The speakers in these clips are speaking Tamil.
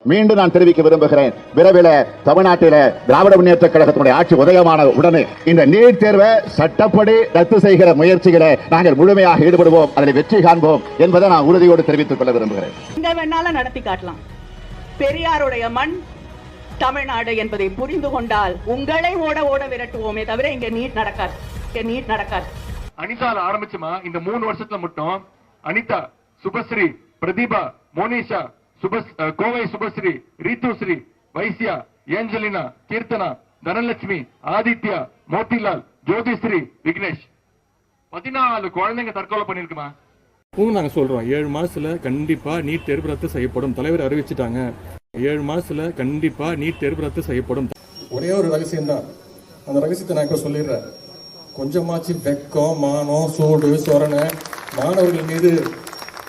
மீண்டும் நான் தெரிவிக்க விரும்புகிறேன். விரைவில் தமிழ்நாட்டில் திராவிட முன்னேற்ற கழகத்தினுடைய ஆட்சி உதயமான உடனே இந்த நீட் தேர்வை சட்டப்படி ரத்து செய்கிற முயற்சிகளை நாங்கள் முழுமையாக ஈடுபடுவோம், அதில் வெற்றி காண்போம் என்பதை நான் உறுதியோடு தெரிவித்துக் கொள்ள விரும்புகிறேன். இங்க வேணாலும் நடத்தி காட்டலாம். பெரியாருடைய மண் தமிழ்நாடு என்பதை புரிந்து கொண்டால் உங்களை ஓட ஓட விரட்டுவோமே தவிர இங்க நீட் நடக்காது. அனிதால ஆரம்பிச்சுமா இந்த 3 வருஷத்துல மட்டும் அனிதா, சுபஸ்ரீ, பிரதீபா, மோனிஷா, கோவை சுபஸ்ரீ, ரீத்துஸ்ரீ, வைசியா, ஏஞ்சலினா, கீர்த்தனா, தனலட்சுமி, ஆதித்யா, மோதிலால், ஜோதிஸ்ரீ, விக்னேஷ் 14 குழந்தைங்க தற்கொலை பண்ணிருக்குமா? நாங்க சொல்றோம் 7 மாசத்துல கண்டிப்பா நீட் தேர்வு ரத்து செய்யப்படும். தலைவர் அறிவிச்சிட்டாங்க. 7 மாசத்துல கண்டிப்பா நீட் தேர்வு ரத்து செய்யப்படும். ஒரே ஒரு ரகசியம் தான், அந்த ரகசியத்தை நான் இப்ப சொல்லிடுறேன். கொஞ்சமாச்சு வெக்கம், மானம், சூடு, சொரணை, மாணவர்கள் மீது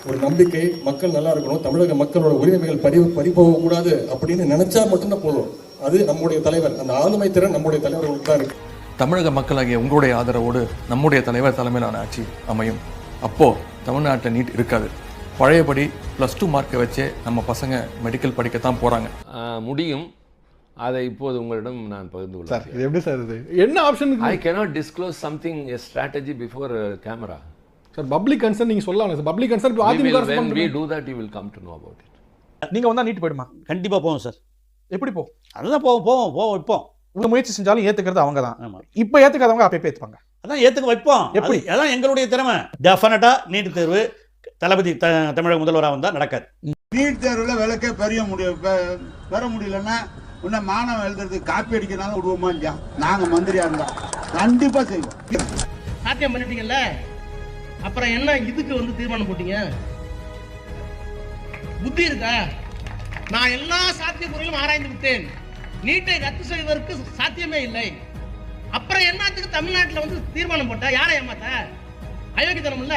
ஒரு நம்பிக்கை, மக்கள் நல்லா இருக்கணும், தமிழக மக்களோட உரிமைகள் பறிபோக கூடாது அப்படின்னு நினைச்சா மட்டும்தான் போதும். அது நம்முடைய தலைவர், அந்த ஆளுமை திறன் நம்முடைய தலைவர்களுக்கு தான் இருக்கு. தமிழக மக்களாகிய உங்களுடைய ஆதரவோடு நம்முடைய தலைவர் தலைமையிலான ஆட்சி அமையும். அப்போ தமிழ்நாட்டில் நீட் இருக்காது. பழையபடி +2 மார்க்கை வச்சே நம்ம பசங்க மெடிக்கல் படிக்கத்தான் போறாங்க. முடியும். அதை இப்போது உங்களிடம் நான் பகிர்ந்து கொள்கிறேன். இது எப்படி சார் இது? என்ன option? I cannot disclose something, a strategy before camera. Sir public concern நீங்க சொல்லலாம் sir. Public concern When we do that, you will come to know about it. நீங்க வந்தா நீட் போய்டுமா? கண்டிப்பா போவோம் சார். எப்படி போ? அதுதான் போவோம் வைப்போம். உங்க முயற்சி செஞ்சாலும் ஏத்துக்கிறது அவங்க தான். இப்போ ஏத்துக்காதவங்க அப்பே ஏத்துப்பாங்க. அதான் ஏத்துக்க வைப்போம். எப்படி? அதான் எங்களுடைய திறமை. டெஃபினட்டா நீட் தேர்வு தளபதி தமிழக முதல்வராக வந்தா நடக்காது. நீட் தேர்வுல விளக்கே பெற முடியலன்னா உன்ன மாணவன் எழுதுறதுக்கு காப்பி அடிக்கிறனால விடுவோமா? நாங்க மந்திரியா இருந்தா கண்டிப்பா செய்வோம். சாத்தியம் பண்ணிட்டீங்கல்ல, அப்புறம் என்ன இதுக்கு தீர்மானம் போட்டீங்க? புத்தி இருக்கா? நான் எல்லா சாத்தியக்கூறுகளும் ஆராய்ந்து விட்டேன். நீட்டை ரத்து செய்வதற்கு சாத்தியமே இல்லை. அப்புறம் என்னத்துக்கு தமிழ்நாட்டில் தீர்மானம் போட்டா? யாரை ஏமாத்த? அயோக்கியத்தனம் இல்ல.